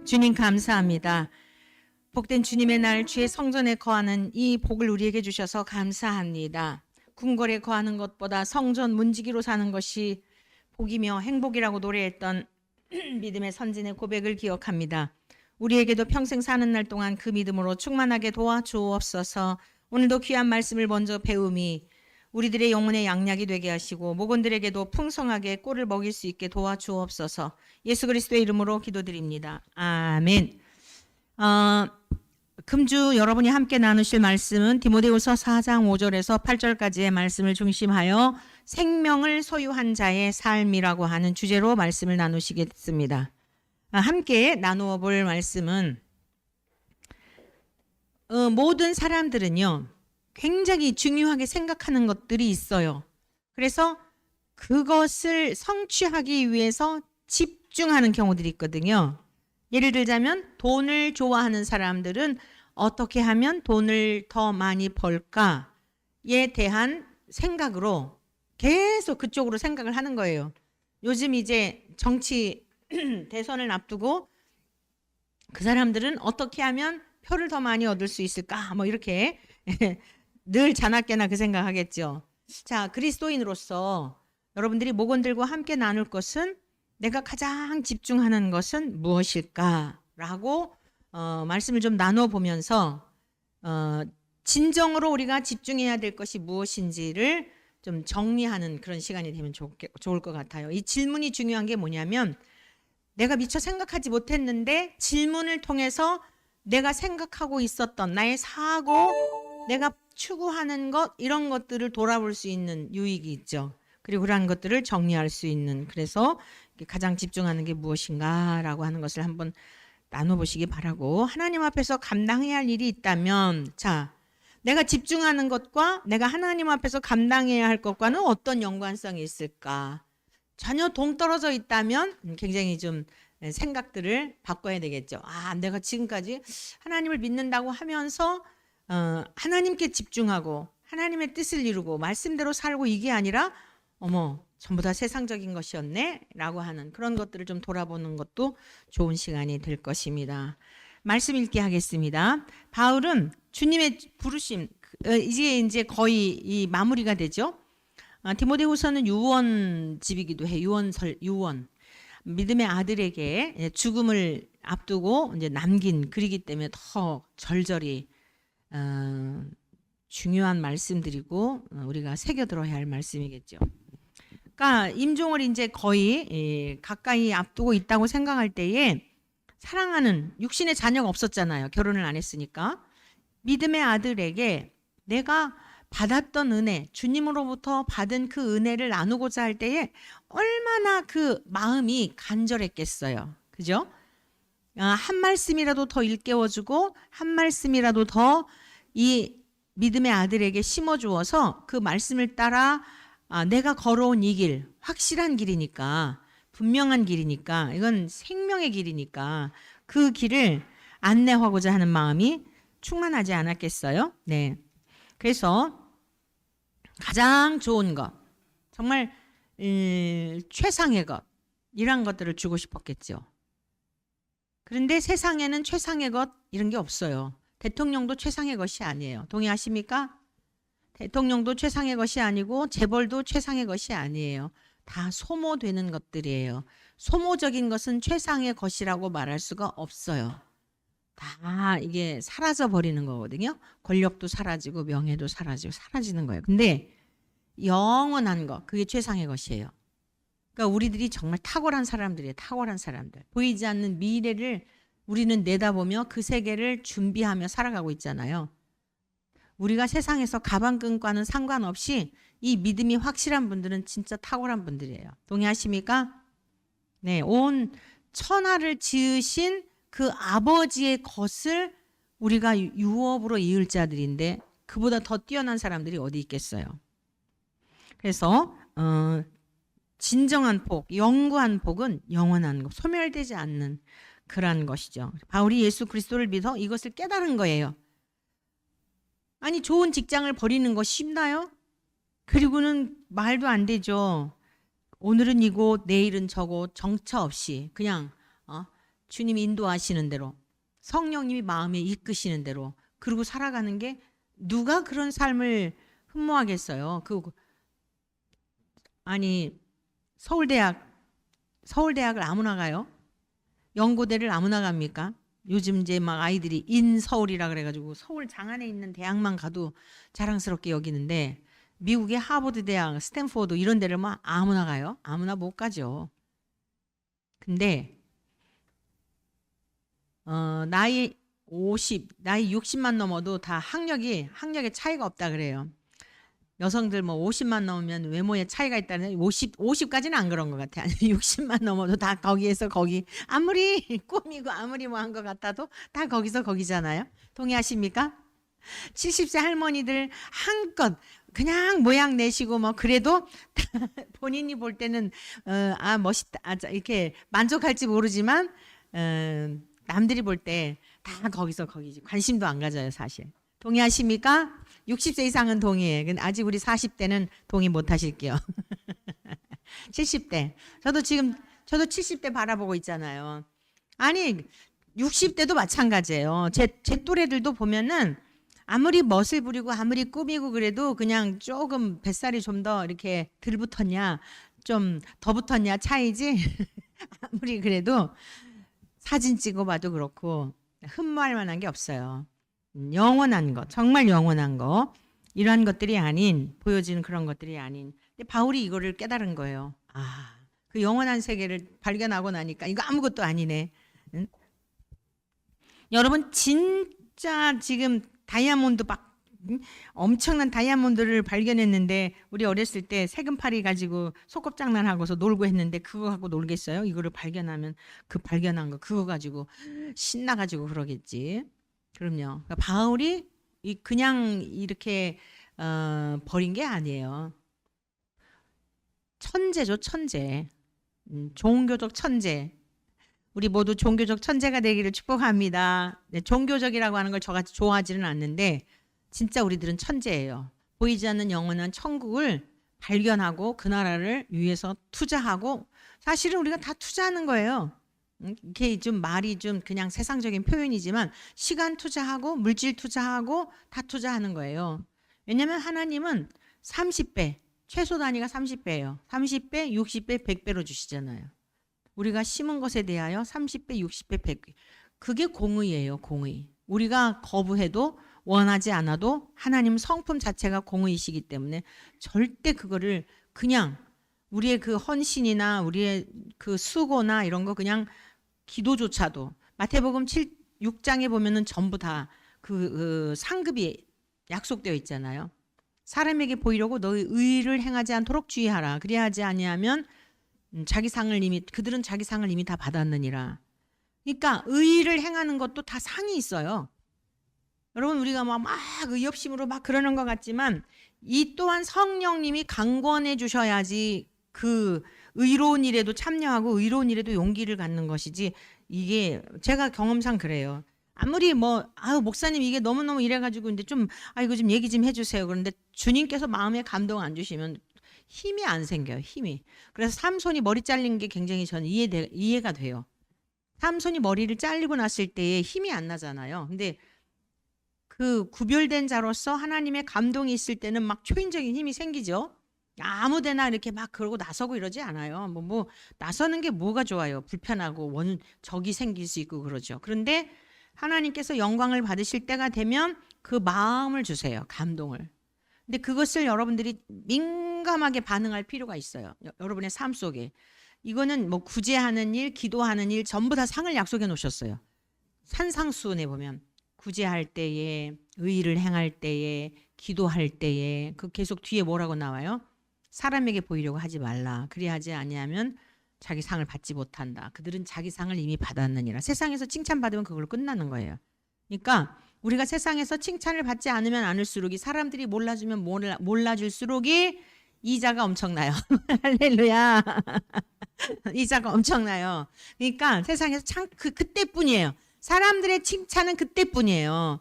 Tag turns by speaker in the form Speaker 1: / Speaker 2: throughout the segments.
Speaker 1: 주님 감사합니다. 복된 주님의 날 주의 성전에 거하는 이 복을 우리에게 주셔서 감사합니다. 궁궐에 거하는 것보다 성전 문지기로 사는 것이 복이며 행복이라고 노래했던 믿음의 선진의 고백을 기억합니다. 우리에게도 평생 사는 날 동안 그 믿음으로 충만하게 도와주옵소서. 오늘도 귀한 말씀을 먼저 배움이 우리들의 영혼의 양약이 되게 하시고 목원들에게도 풍성하게 꼴을 먹일 수 있게 도와주옵소서. 예수 그리스도의 이름으로 기도드립니다. 아멘. 금주 여러분이 함께 나누실 말씀은 디모데후서 4장 5절에서 8절까지의 말씀을 중심하여 생명을 소유한 자의 삶이라고 하는 주제로 말씀을 나누시겠습니다. 함께 나누어 볼 말씀은 모든 사람들은요 굉장히 중요하게 생각하는 것들이 있어요. 그래서 그것을 성취하기 위해서 집중하는 경우들이 있거든요. 예를 들자면 돈을 좋아하는 사람들은 어떻게 하면 돈을 더 많이 벌까에 대한 생각으로 계속 그쪽으로 생각을 하는 거예요. 요즘 이제 정치 대선을 앞두고 그 사람들은 어떻게 하면 표를 더 많이 얻을 수 있을까? 뭐 이렇게 늘 자나깨나 그 생각하겠죠. 자, 그리스도인으로서 여러분들이 목원들과 함께 나눌 것은 내가 가장 집중하는 것은 무엇일까라고 말씀을 좀 나눠 보면서 진정으로 우리가 집중해야 될 것이 무엇인지를 좀 정리하는 그런 시간이 되면 좋을 것 같아요. 이 질문이 중요한 게 뭐냐면 내가 미처 생각하지 못했는데 질문을 통해서 내가 생각하고 있었던 나의 사고, 내가 추구하는 것 이런 것들을 돌아볼 수 있는 유익이 있죠. 그리고 그러한 것들을 정리할 수 있는, 그래서 가장 집중하는 게 무엇인가라고 하는 것을 한번 나눠보시기 바라고, 하나님 앞에서 감당해야 할 일이 있다면, 자, 내가 집중하는 것과 내가 하나님 앞에서 감당해야 할 것과는 어떤 연관성이 있을까? 전혀 동떨어져 있다면 굉장히 좀 생각들을 바꿔야 되겠죠. 아, 내가 지금까지 하나님을 믿는다고 하면서 하나님께 집중하고 하나님의 뜻을 이루고 말씀대로 살고 이게 아니라 어머 전부 다 세상적인 것이었네 라고 하는 그런 것들을 좀 돌아보는 것도 좋은 시간이 될 것입니다. 말씀 읽기 하겠습니다. 바울은 주님의 부르심, 이제 거의 이 마무리가 되죠. 디모데후서는 유언집이기도 해. 유언. 믿음의 아들에게 죽음을 앞두고 이제 남긴 글이기 때문에 더 절절히 중요한 말씀들이고 우리가 새겨들어야 할 말씀이겠죠. 그러니까 임종을 이제 거의 가까이 앞두고 있다고 생각할 때에 사랑하는 육신의 자녀가 없었잖아요. 결혼을 안 했으니까. 믿음의 아들에게 내가 받았던 은혜, 주님으로부터 받은 그 은혜를 나누고자 할 때에 얼마나 그 마음이 간절했겠어요. 그죠? 한 말씀이라도 더 일깨워주고 한 말씀이라도 더 이 믿음의 아들에게 심어주어서 그 말씀을 따라 내가 걸어온 이 길, 확실한 길이니까, 분명한 길이니까, 이건 생명의 길이니까 그 길을 안내하고자 하는 마음이 충만하지 않았겠어요? 네. 그래서 가장 좋은 것, 정말 최상의 것, 이런 것들을 주고 싶었겠죠. 그런데 세상에는 최상의 것 이런 게 없어요. 대통령도 최상의 것이 아니에요. 동의하십니까? 대통령도 최상의 것이 아니고 재벌도 최상의 것이 아니에요. 다 소모되는 것들이에요. 소모적인 것은 최상의 것이라고 말할 수가 없어요. 다 이게 사라져 버리는 거거든요. 권력도 사라지고 명예도 사라지고 사라지는 거예요. 근데 영원한 것, 그게 최상의 것이에요. 그러니까 우리들이 정말 탁월한 사람들이에요. 탁월한 사람들. 보이지 않는 미래를 우리는 내다보며 그 세계를 준비하며 살아가고 있잖아요. 우리가 세상에서 가방끈과는 상관없이 이 믿음이 확실한 분들은 진짜 탁월한 분들이에요. 동의하십니까? 네, 온 천하를 지으신 그 아버지의 것을 우리가 유업으로 이을 자들인데 그보다 더 뛰어난 사람들이 어디 있겠어요. 그래서 진정한 복, 영구한 복은 영원한 것, 소멸되지 않는 그런 것이죠. 바울이 예수 그리스도를 믿어 이것을 깨달은 거예요. 아니 좋은 직장을 버리는 거 쉽나요? 그리고는 말도 안 되죠. 오늘은 이곳 내일은 저곳 정처 없이 그냥 주님이 인도하시는 대로, 성령님이 마음에 이끄시는 대로 그러고 살아가는 게 누가 그런 삶을 흠모하겠어요. 아니 서울대학을 아무나 가요? 연고대를 아무나 갑니까? 요즘 이제 막 아이들이 인서울이라 그래가지고 서울 장안에 있는 대학만 가도 자랑스럽게 여기는데 미국의 하버드 대학, 스탠포드 이런 데를 막 아무나 가요? 아무나 못 가죠. 근데 나이 60만 넘어도 다 학력에 차이가 없다 그래요. 여성들 뭐 50만 넘으면 외모에 차이가 있다는 50까지는 안 그런 것 같아. 아니 60만 넘어도 다 거기에서 거기 아무리 꾸미고 아무리 뭐 한 것 같아도 다 거기서 거기잖아요. 동의하십니까? 70세 할머니들 한껏 그냥 모양 내시고 뭐 그래도 본인이 볼 때는 멋있다 이렇게 만족할지 모르지만 남들이 볼 때 다 거기서 거기지. 관심도 안 가져요 사실. 동의하십니까? 60세 이상은 동의해. 근데 아직 우리 40대는 동의 못 하실게요. 70대. 저도 70대 바라보고 있잖아요. 아니 60대도 마찬가지예요. 제 또래들도 보면은 아무리 멋을 부리고 아무리 꾸미고 그래도 그냥 조금 뱃살이 좀 더 이렇게 덜 붙었냐 좀 더 붙었냐 차이지. 아무리 그래도 사진 찍어봐도 그렇고 흠모할 만한 게 없어요. 영원한 것, 정말 영원한 거, 이러한 것들이 아닌, 보여지는 그런 것들이 아닌. 근데 바울이 이거를 깨달은 거예요. 그 영원한 세계를 발견하고 나니까 이거 아무것도 아니네. 응? 여러분 진짜 지금 다이아몬드 엄청난 다이아몬드를 발견했는데 우리 어렸을 때 세금파리 가지고 소꿉장난하고서 놀고 했는데 그거 갖고 놀겠어요? 이거를 발견하면 그 발견한 거 그거 가지고 신나가지고 그러겠지. 그럼요. 그러니까 바울이 그냥 이렇게 버린 게 아니에요. 천재죠, 천재. 종교적 천재. 우리 모두 종교적 천재가 되기를 축복합니다. 네, 종교적이라고 하는 걸 저같이 좋아하지는 않는데 진짜 우리들은 천재예요. 보이지 않는 영원한 천국을 발견하고 그 나라를 위해서 투자하고 사실은 우리가 다 투자하는 거예요. 이게 좀 말이 좀 그냥 세상적인 표현이지만 시간 투자하고 물질 투자하고 다 투자하는 거예요. 왜냐하면 하나님은 30배, 최소 단위가 30배예요. 30배, 60배, 100배로 주시잖아요. 우리가 심은 것에 대하여 30배, 60배, 100배. 그게 공의예요, 공의. 우리가 거부해도 원하지 않아도 하나님 성품 자체가 공의이시기 때문에 절대 그거를 그냥 우리의 그 헌신이나 우리의 그 수고나 이런 거 그냥 기도조차도 마태복음 6장에 보면은 전부 다 그 상급이 약속되어 있잖아요. 사람에게 보이려고 너의 의를 행하지 않도록 주의하라. 그래야 하지 아니하면 그들은 자기 상을 이미 다 받았느니라. 그러니까 의를 행하는 것도 다 상이 있어요. 여러분 우리가 막 의협심으로 막 그러는 것 같지만 이 또한 성령님이 강권해 주셔야지 그 의로운 일에도 참여하고 의로운 일에도 용기를 갖는 것이지 이게 제가 경험상 그래요. 아무리 목사님 이게 너무너무 이래가지고 이제 좀 이거 좀 얘기 좀 해주세요. 그런데 주님께서 마음에 감동 안 주시면 힘이 안 생겨요. 힘이. 그래서 삼손이 머리 잘린 게 굉장히 저는 이해가 돼요. 삼손이 머리를 잘리고 났을 때에 힘이 안 나잖아요. 근데 그 구별된 자로서 하나님의 감동이 있을 때는 막 초인적인 힘이 생기죠. 아무데나 이렇게 막 그러고 나서고 이러지 않아요. 뭐 나서는 게 뭐가 좋아요. 불편하고 적이 생길 수 있고 그러죠. 그런데 하나님께서 영광을 받으실 때가 되면 그 마음을 주세요. 감동을. 근데 그것을 여러분들이 민감하게 반응할 필요가 있어요. 여러분의 삶 속에. 이거는 뭐 구제하는 일, 기도하는 일 전부 다 상을 약속해 놓으셨어요. 산상수훈에 보면 구제할 때에, 의를 행할 때에, 기도할 때에 그 계속 뒤에 뭐라고 나와요? 사람에게 보이려고 하지 말라. 그리 하지 아니하면 자기 상을 받지 못한다. 그들은 자기 상을 이미 받았느니라. 세상에서 칭찬받으면 그걸로 끝나는 거예요. 그러니까 우리가 세상에서 칭찬을 받지 않으면 않을수록이 사람들이 몰라주면 몰라줄수록이 이자가 엄청나요. 할렐루야. 이자가 엄청나요. 그러니까 세상에서 참 그때뿐이에요. 사람들의 칭찬은 그때뿐이에요.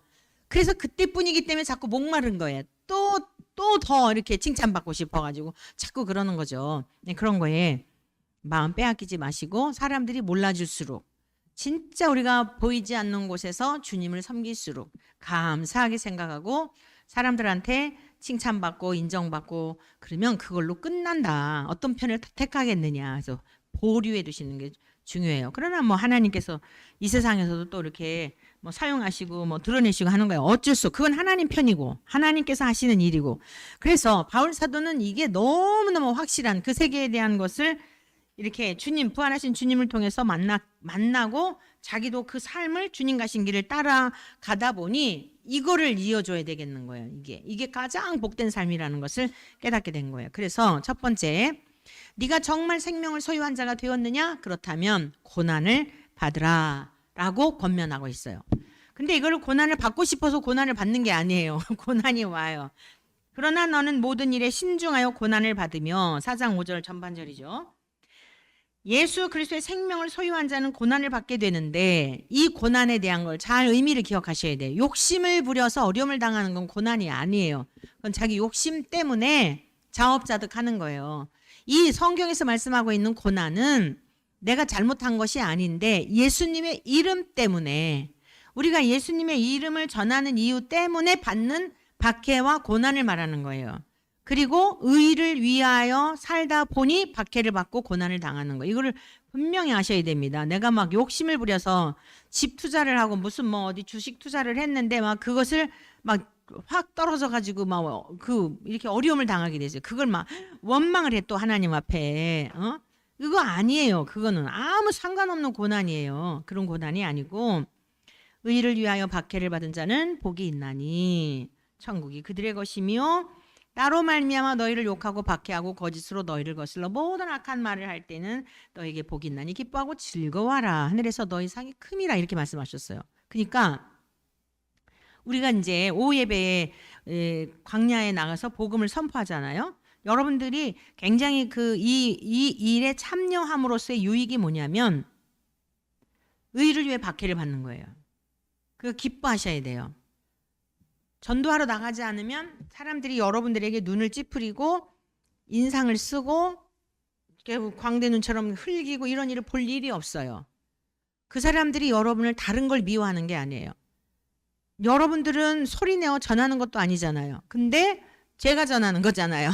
Speaker 1: 그래서 그때뿐이기 때문에 자꾸 목마른 거예요. 또 더 이렇게 칭찬받고 싶어가지고 자꾸 그러는 거죠. 네, 그런 거에 마음 빼앗기지 마시고 사람들이 몰라줄수록 진짜 우리가 보이지 않는 곳에서 주님을 섬길수록 감사하게 생각하고 사람들한테 칭찬받고 인정받고 그러면 그걸로 끝난다. 어떤 편을 택하겠느냐. 그래서 보류해 두시는 게 중요해요. 그러나 뭐 하나님께서 이 세상에서도 또 이렇게 뭐 사용하시고 뭐 드러내시고 하는 거예요. 어쩔 수, 그건 하나님 편이고 하나님께서 하시는 일이고. 그래서 바울 사도는 이게 너무너무 확실한 그 세계에 대한 것을 이렇게 주님, 부활하신 주님을 통해서 만나고 자기도 그 삶을 주님 가신 길을 따라가다 보니 이거를 이어줘야 되겠는 거예요. 이게 가장 복된 삶이라는 것을 깨닫게 된 거예요. 그래서 첫 번째, 네가 정말 생명을 소유한 자가 되었느냐? 그렇다면 고난을 받으라 라고 권면하고 있어요. 근데 이걸 고난을 받고 싶어서 고난을 받는 게 아니에요. 고난이 와요. 그러나 너는 모든 일에 신중하여 고난을 받으며 4장 5절 전반절이죠. 예수 그리스도의 생명을 소유한 자는 고난을 받게 되는데 이 고난에 대한 걸 잘 의미를 기억하셔야 돼요. 욕심을 부려서 어려움을 당하는 건 고난이 아니에요. 그건 자기 욕심 때문에 자업자득하는 거예요. 이 성경에서 말씀하고 있는 고난은 내가 잘못한 것이 아닌데 예수님의 이름 때문에, 우리가 예수님의 이름을 전하는 이유 때문에 받는 박해와 고난을 말하는 거예요. 그리고 의를 위하여 살다 보니 박해를 받고 고난을 당하는 거예요. 이거를 분명히 아셔야 됩니다. 내가 막 욕심을 부려서 집 투자를 하고 무슨 뭐 어디 주식 투자를 했는데 막 그것을 막 확 떨어져 가지고 막 이렇게 어려움을 당하게 되죠. 그걸 막 원망을 해 또 하나님 앞에. 그거 아니에요. 그거는 아무 상관없는 고난이에요. 그런 고난이 아니고 의를 위하여 박해를 받은 자는 복이 있나니 천국이 그들의 것이며 나로 말미암아 너희를 욕하고 박해하고 거짓으로 너희를 거슬러 모든 악한 말을 할 때는 너에게 복이 있나니 기뻐하고 즐거워하라. 하늘에서 너희 상이 큼이라 이렇게 말씀하셨어요. 그러니까 우리가 이제 오후 예배에 광야에 나가서 복음을 선포하잖아요. 여러분들이 굉장히 이 일에 참여함으로써의 유익이 뭐냐면 의를 위해 박해를 받는 거예요. 그거 기뻐하셔야 돼요. 전도하러 나가지 않으면 사람들이 여러분들에게 눈을 찌푸리고 인상을 쓰고 광대 눈처럼 흘기고 이런 일을 볼 일이 없어요. 그 사람들이 여러분을 다른 걸 미워하는 게 아니에요. 여러분들은 소리내어 전하는 것도 아니잖아요. 근데 제가 전하는 거잖아요.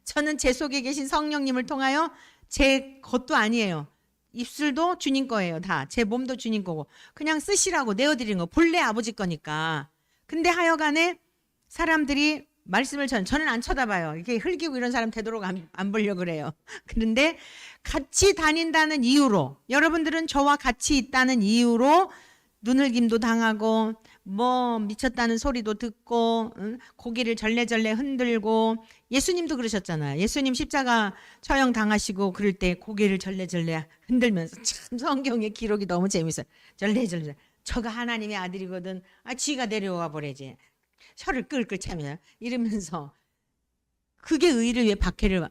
Speaker 1: 저는 제 속에 계신 성령님을 통하여 제 것도 아니에요. 입술도 주님 거예요. 다. 제 몸도 주님 거고. 그냥 쓰시라고 내어드린 거. 본래 아버지 거니까. 근데 하여간에 사람들이 말씀을 저는 안 쳐다봐요. 이렇게 흘기고 이런 사람 되도록 안 보려고 그래요. 그런데 같이 다닌다는 이유로, 여러분들은 저와 같이 있다는 이유로 눈을김도 당하고 뭐 미쳤다는 소리도 듣고 고개를 절레절레 흔들고, 예수님도 그러셨잖아요. 예수님 십자가 처형 당하시고 그럴 때 고개를 절레절레 흔들면서, 참 성경의 기록이 너무 재밌어요. 절레절레. 저가 하나님의 아들이거든. 쥐가 내려와 버려지. 혀를 끌끌 차며 이러면서, 그게 의를 위해 박해를,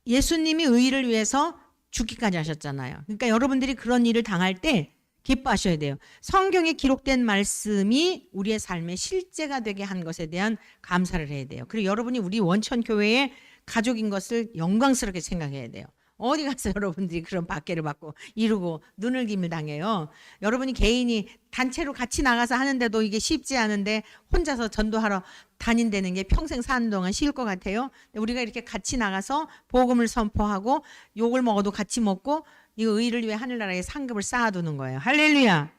Speaker 1: 예수님이 의를 위해서 죽기까지 하셨잖아요. 그러니까 여러분들이 그런 일을 당할 때 기뻐하셔야 돼요. 성경에 기록된 말씀이 우리의 삶의 실제가 되게 한 것에 대한 감사를 해야 돼요. 그리고 여러분이 우리 원천교회의 가족인 것을 영광스럽게 생각해야 돼요. 어디 가서 여러분들이 그런 박해를 받고 이러고 눈을김을 당해요. 여러분이 개인이 단체로 같이 나가서 하는데도 이게 쉽지 않은데 혼자서 전도하러 다닌다는 게 평생 사는 동안 쉬울 것 같아요. 근데 우리가 이렇게 같이 나가서 복음을 선포하고 욕을 먹어도 같이 먹고 이거 의를 위해 하늘나라에 상급을 쌓아두는 거예요. 할렐루야.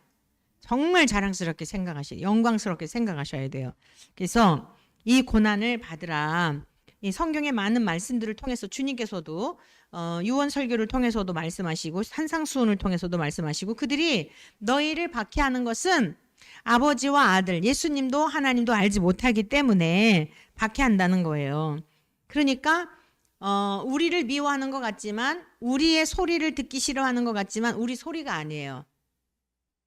Speaker 1: 정말 자랑스럽게 생각하셔야, 영광스럽게 생각하셔야 돼요. 그래서 이 고난을 받으라. 이 성경의 많은 말씀들을 통해서 주님께서도 유언 설교를 통해서도 말씀하시고 산상수훈을 통해서도 말씀하시고, 그들이 너희를 박해하는 것은 아버지와 아들 예수님도 하나님도 알지 못하기 때문에 박해한다는 거예요. 그러니까 우리를 미워하는 것 같지만, 우리의 소리를 듣기 싫어하는 것 같지만 우리 소리가 아니에요.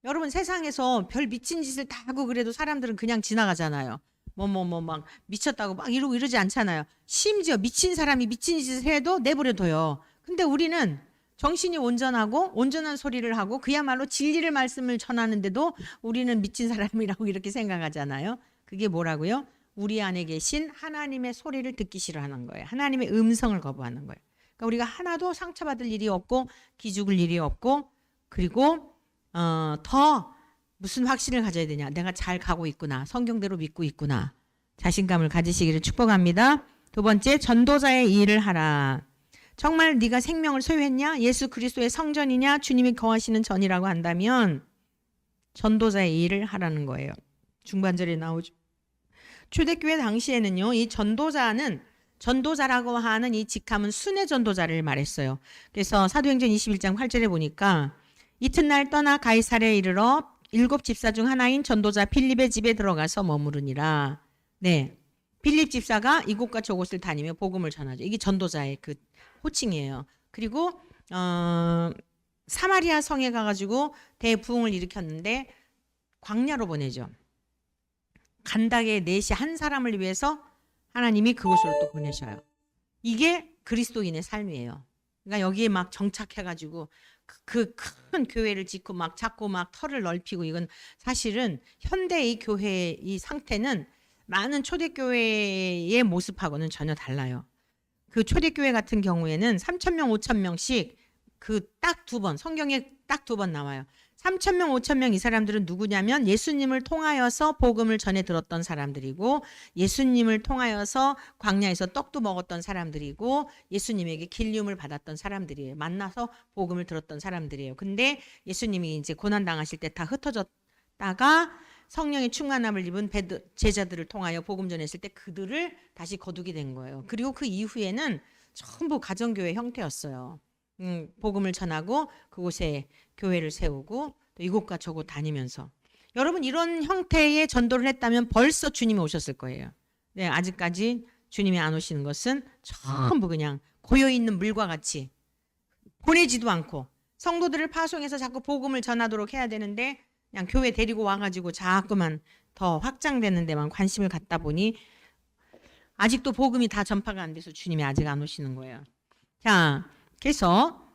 Speaker 1: 여러분, 세상에서 별 미친 짓을 다 하고 그래도 사람들은 그냥 지나가잖아요. 막 미쳤다고 막 이러고 이러지 않잖아요. 심지어 미친 사람이 미친 짓을 해도 내버려둬요. 근데 우리는 정신이 온전하고 온전한 소리를 하고 그야말로 진리를 말씀을 전하는데도 우리는 미친 사람이라고 이렇게 생각하잖아요. 그게 뭐라고요? 우리 안에 계신 하나님의 소리를 듣기 싫어하는 거예요. 하나님의 음성을 거부하는 거예요. 그러니까 우리가 하나도 상처받을 일이 없고 기죽을 일이 없고, 그리고 더 무슨 확신을 가져야 되냐? 내가 잘 가고 있구나. 성경대로 믿고 있구나. 자신감을 가지시기를 축복합니다. 두 번째, 전도자의 일을 하라. 정말 네가 생명을 소유했냐? 예수 그리스도의 성전이냐? 주님이 거하시는 전이라고 한다면 전도자의 일을 하라는 거예요. 중반절에 나오죠. 초대교회 당시에는요, 이 전도자라고 하는 이 직함은 순회 전도자를 말했어요. 그래서 사도행전 21장 8절에 보니까 이튿날 떠나 가이사랴에 이르러 7 집사 중 하나인 전도자 빌립의 집에 들어가서 머무르니라. 네, 빌립 집사가 이곳과 저곳을 다니며 복음을 전하죠. 이게 전도자의 그 호칭이에요. 그리고 사마리아 성에 가가지고 대부흥을 일으켰는데 광야로 보내죠. 간닥의 넷이 한 사람을 위해서 하나님이 그곳으로 또 보내셔요. 이게 그리스도인의 삶이에요. 그러니까 여기에 막 정착해가지고 그 큰 교회를 짓고 막 잡고 막 털을 넓히고, 이건 사실은 현대의 교회의 이 상태는 많은 초대교회의 모습하고는 전혀 달라요. 그 초대교회 같은 경우에는 3,000명, 5,000명씩 그 딱 2번, 성경에 딱 2번 나와요. 3,000명, 5,000명 이 사람들은 누구냐면 예수님을 통하여서 복음을 전해 들었던 사람들이고, 예수님을 통하여서 광야에서 떡도 먹었던 사람들이고, 예수님에게 길림을 받았던 사람들이에요. 만나서 복음을 들었던 사람들이에요. 근데 예수님이 이제 고난 당하실 때 다 흩어졌다가 성령의 충만함을 입은 제자들을 통하여 복음 전했을 때 그들을 다시 거두게 된 거예요. 그리고 그 이후에는 전부 가정교회 형태였어요. 복음을 전하고 그곳에 교회를 세우고 또 이곳과 저곳 다니면서. 여러분, 이런 형태의 전도를 했다면 벌써 주님이 오셨을 거예요. 네, 아직까지 주님이 안 오시는 것은 전부 그냥 고여있는 물과 같이 보내지도 않고, 성도들을 파송해서 자꾸 복음을 전하도록 해야 되는데 그냥 교회 데리고 와가지고 자꾸만 더 확장되는 데만 관심을 갖다 보니 아직도 복음이 다 전파가 안 돼서 주님이 아직 안 오시는 거예요. 자, 그래서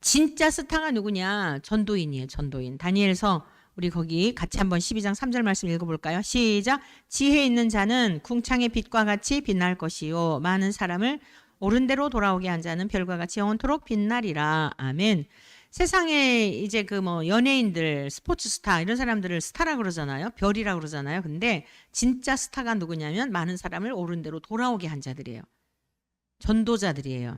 Speaker 1: 진짜 스타가 누구냐? 전도인이에요. 전도인. 다니엘서 우리 거기 같이 한번 12장 3절 말씀 읽어볼까요? 시작. 지혜 있는 자는 궁창의 빛과 같이 빛날 것이요, 많은 사람을 옳은 대로 돌아오게 한 자는 별과 같이 영원토록 빛나리라. 아멘. 세상에 이제 그 뭐 연예인들, 스포츠 스타 이런 사람들을 스타라 그러잖아요. 별이라 그러잖아요. 근데 진짜 스타가 누구냐면 많은 사람을 옳은 대로 돌아오게 한 자들이에요. 전도자들이에요.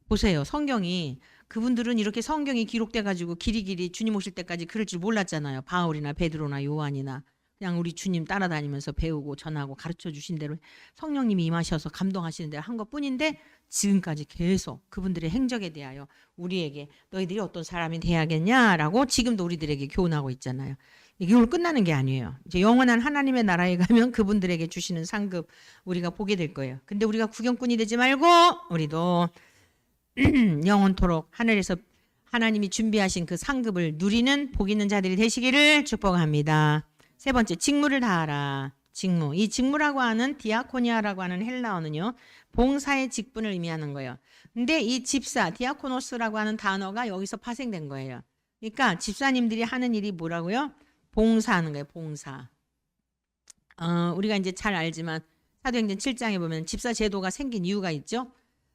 Speaker 1: 보세요. 성경이, 그분들은 이렇게 성경이 기록돼 가지고 길이길이 주님 오실 때까지 그럴 줄 몰랐잖아요. 바울이나 베드로나 요한이나 그냥 우리 주님 따라다니면서 배우고 전하고 가르쳐 주신 대로 성령님이 임하셔서 감동하시는 대로 한 것뿐인데, 지금까지 계속 그분들의 행적에 대하여 우리에게 너희들이 어떤 사람이 돼야겠냐라고 지금도 우리들에게 교훈하고 있잖아요. 이게 오늘 끝나는 게 아니에요. 이제 영원한 하나님의 나라에 가면 그분들에게 주시는 상급 우리가 보게 될 거예요. 근데 우리가 구경꾼이 되지 말고 우리도 영원토록 하늘에서 하나님이 준비하신 그 상급을 누리는 복 있는 자들이 되시기를 축복합니다. 세 번째, 직무를 다하라. 직무. 이 직무라고 하는 디아코니아라고 하는 헬라어는요, 봉사의 직분을 의미하는 거예요. 근데 이 집사, 디아코노스라고 하는 단어가 여기서 파생된 거예요. 그러니까 집사님들이 하는 일이 뭐라고요? 봉사하는 거예요. 봉사. 우리가 이제 잘 알지만 사도행전 7장에 보면 집사 제도가 생긴 이유가 있죠.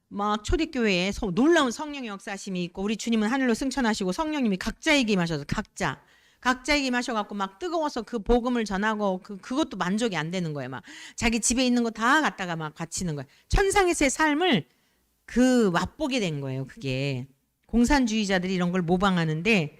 Speaker 1: 막 초대교회에 놀라운 성령의 역사심이 있고, 우리 주님은 하늘로 승천하시고 성령님이 각자에게 임하셔서 각자에게 임하셔갖고 막 뜨거워서 그 복음을 전하고 그것도 만족이 안 되는 거예요. 막 자기 집에 있는 거 다 갖다가 막 바치는 거예요. 천상에서의 삶을 맛보게 된 거예요. 그게 공산주의자들이 이런 걸 모방하는데,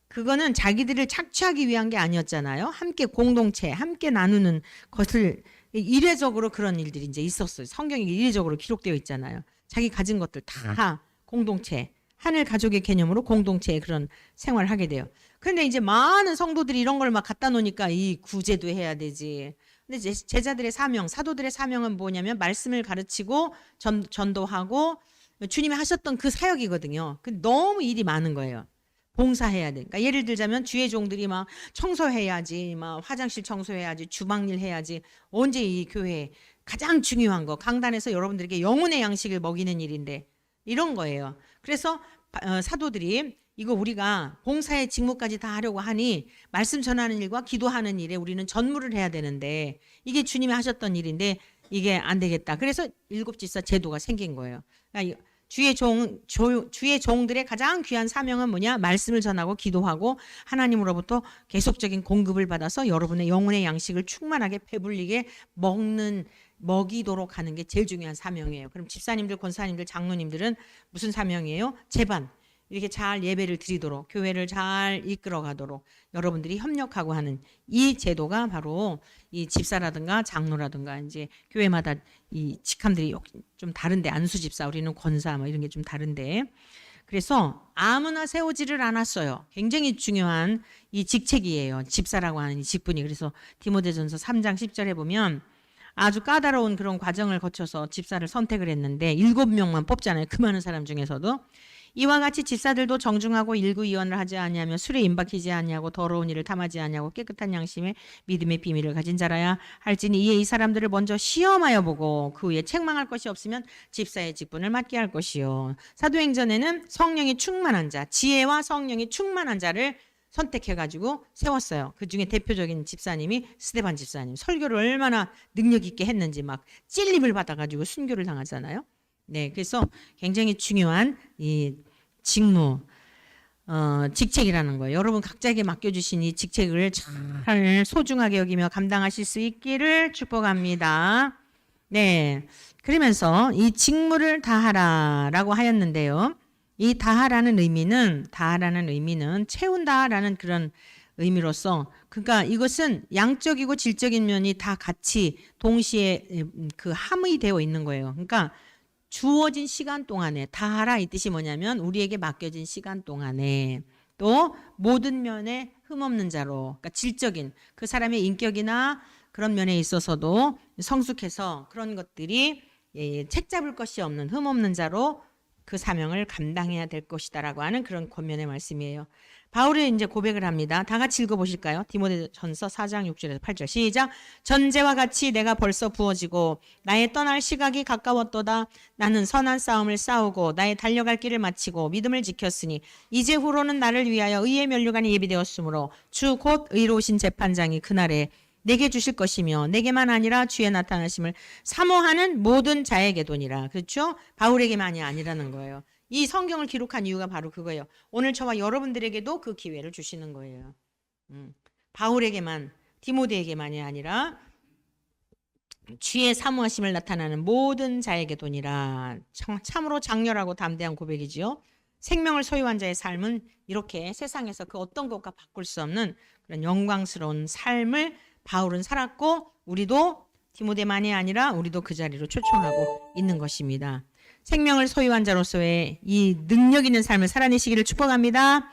Speaker 1: 그거는 자기들을 착취하기 위한 게 아니었잖아요. 함께 공동체, 함께 나누는 것을 이례적으로 그런 일들이 이제 있었어요. 성경이 이례적으로 기록되어 있잖아요. 자기 가진 것들 다 공동체, 하늘 가족의 개념으로 공동체의 그런 생활을 하게 돼요. 그런데 이제 많은 성도들이 이런 걸 막 갖다 놓으니까 이 구제도 해야 되지. 근데 제자들의 사명, 사도들의 사명은 뭐냐면 말씀을 가르치고 전도하고 주님이 하셨던 그 사역이거든요. 근데 너무 일이 많은 거예요. 봉사해야 돼. 그러니까 예를 들자면 주의 종들이 막 청소해야지, 막 화장실 청소해야지, 주방일 해야지. 언제 이 교회에 가장 중요한 거, 강단에서 여러분들에게 영혼의 양식을 먹이는 일인데 이런 거예요. 그래서 사도들이 이거 우리가 봉사의 직무까지 다 하려고 하니 말씀 전하는 일과 기도하는 일에 우리는 전무를 해야 되는데 이게 주님이 하셨던 일인데 이게 안 되겠다. 그래서 7 집사 제도가 생긴 거예요. 그러니까 주의 종들의 가장 귀한 사명은 뭐냐? 말씀을 전하고 기도하고 하나님으로부터 계속적인 공급을 받아서 여러분의 영혼의 양식을 충만하게 배불리게 먹이도록 하는 게 제일 중요한 사명이에요. 그럼 집사님들, 권사님들, 장로님들은 무슨 사명이에요? 제반. 이렇게 잘 예배를 드리도록, 교회를 잘 이끌어 가도록 여러분들이 협력하고 하는 이 제도가 바로 이 집사라든가 장로라든가 이제 교회마다 이 직함들이 좀 다른데, 안수 집사, 우리는 권사 뭐 이런 게 좀 다른데, 그래서 아무나 세우지를 않았어요. 굉장히 중요한 이 직책이에요. 집사라고 하는 이 직분이. 그래서 디모데전서 3장 10절에 보면 아주 까다로운 그런 과정을 거쳐서 집사를 선택을 했는데 7명만 뽑잖아요. 그 많은 사람 중에서도. 이와 같이 집사들도 정중하고 일구이원을 하지 아니하며 술에 임박히지 아니하고 더러운 일을 탐하지 아니하고 깨끗한 양심에 믿음의 비밀을 가진 자라야 할지니 이에 이 사람들을 먼저 시험하여 보고 그 후에 책망할 것이 없으면 집사의 직분을 맡게 할 것이요. 사도행전에는 성령이 충만한 자, 지혜와 성령이 충만한 자를 선택해가지고 세웠어요. 그 중에 대표적인 집사님이 스데반 집사님. 설교를 얼마나 능력 있게 했는지 막 찔림을 받아가지고 순교를 당하잖아요. 네, 그래서 굉장히 중요한 이 직무, 직책이라는 거예요. 여러분 각자에게 맡겨주신 이 직책을 잘 소중하게 여기며 감당하실 수 있기를 축복합니다. 네, 그러면서 이 직무를 다하라라고 하였는데요. 이 다하라는 의미는 채운다라는 그런 의미로서, 그러니까 이것은 양적이고 질적인 면이 다 같이 동시에 그 함의 되어 있는 거예요. 그러니까 주어진 시간 동안에 다하라 이 뜻이 뭐냐면 우리에게 맡겨진 시간 동안에 또 모든 면에 흠없는 자로, 그러니까 질적인 그 사람의 인격이나 그런 면에 있어서도 성숙해서 그런 것들이 책 잡을 것이 없는 흠없는 자로 그 사명을 감당해야 될 것이다라고 하는 그런 권면의 말씀이에요. 바울이 이제 고백을 합니다. 다 같이 읽어보실까요? 디모데전서 4장 6절에서 8절 시작. 전제와 같이 내가 벌써 부어지고 나의 떠날 시각이 가까웠도다. 나는 선한 싸움을 싸우고 나의 달려갈 길을 마치고 믿음을 지켰으니 이제 후로는 나를 위하여 의의 면류관이 예비되었으므로 주 곧 의로우신 재판장이 그날에 내게 주실 것이며 내게만 아니라 주의 나타나심을 사모하는 모든 자에게도니라. 그렇죠? 바울에게만이 아니라는 거예요. 이 성경을 기록한 이유가 바로 그거예요. 오늘 저와 여러분들에게도 그 기회를 주시는 거예요. 바울에게만, 디모데에게만이 아니라 주의 사모하심을 나타나는 모든 자에게도니라. 참으로 장렬하고 담대한 고백이지요. 생명을 소유한 자의 삶은 이렇게 세상에서 그 어떤 것과 바꿀 수 없는 그런 영광스러운 삶을 바울은 살았고, 우리도 디모데만이 아니라 우리도 그 자리로 초청하고 있는 것입니다. 생명을 소유한 자로서의 이 능력 있는 삶을 살아내시기를 축복합니다.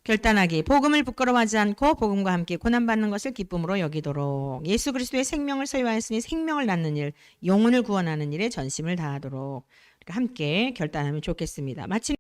Speaker 1: 결단하기, 복음을 부끄러워하지 않고 복음과 함께 고난받는 것을 기쁨으로 여기도록, 예수 그리스도의 생명을 소유하였으니 생명을 낳는 일, 영혼을 구원하는 일에 전심을 다하도록 함께 결단하면 좋겠습니다. 마침